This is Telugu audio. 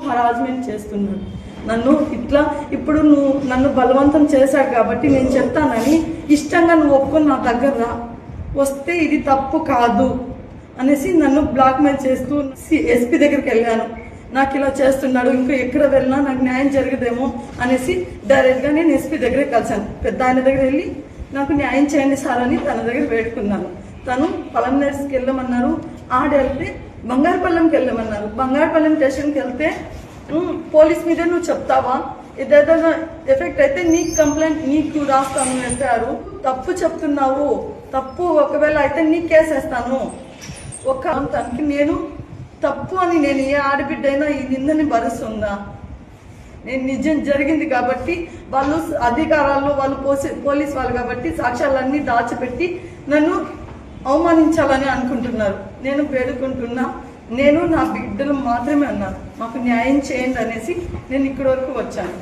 హరాస్మెంట్ చేస్తున్నాడు నన్ను. ఇట్లా ఇప్పుడు నువ్వు నన్ను బలవంతం చేశాడు కాబట్టి నేను చెప్తానని ఇష్టంగా నువ్వు ఒప్పుకొని నా దగ్గర రా, వస్తే ఇది తప్పు కాదు అనేసి నన్ను బ్లాక్మెయిల్ చేస్తూ ఎస్పీ దగ్గరికి వెళ్ళాను. నాకు ఇలా చేస్తున్నాడు, ఇంకా ఎక్కడ వెళ్ళినా నాకు న్యాయం జరగదేమో అనేసి డైరెక్ట్గా నేను ఎస్పీ దగ్గరే కలిసాను. పెద్ద ఆయన దగ్గర వెళ్ళి నాకు న్యాయం చేయండి సార్ అని తన దగ్గర వేడుకున్నాను. తను పలంనేర్స్కి వెళ్ళమన్నారు, ఆడెళ్తే బంగారుపల్లంకి వెళ్ళమన్నారు. బంగారుపల్లం స్టేషన్కి వెళ్తే పోలీస్ మీద నువ్వు చెప్తావా, ఏదైనా ఎఫెక్ట్ అయితే నీకు కంప్లైంట్ నీకు రాస్తాను వేశారు. తప్పు చెప్తున్నావు, తప్పు ఒకవేళ అయితే నీ కేసేస్తాను. ఒక తనకి నేను తప్పు అని నేను ఏ ఆడబిడ్డ అయినా ఈ నిందని భరిస్తుందా? నేను నిజం జరిగింది కాబట్టి వాళ్ళు అధికారాలు వాళ్ళు పోలీస్ వాళ్ళు కాబట్టి సాక్ష్యాలన్నీ దాచిపెట్టి నన్ను అవమానించాలని అనుకుంటున్నారు. నేను వేడుకుంటున్నా, నేను నా బిడ్డలు మాత్రమే అన్నాను, మాకు న్యాయం చేయండి అనేసి నేను ఇక్కడి వరకు వచ్చాను.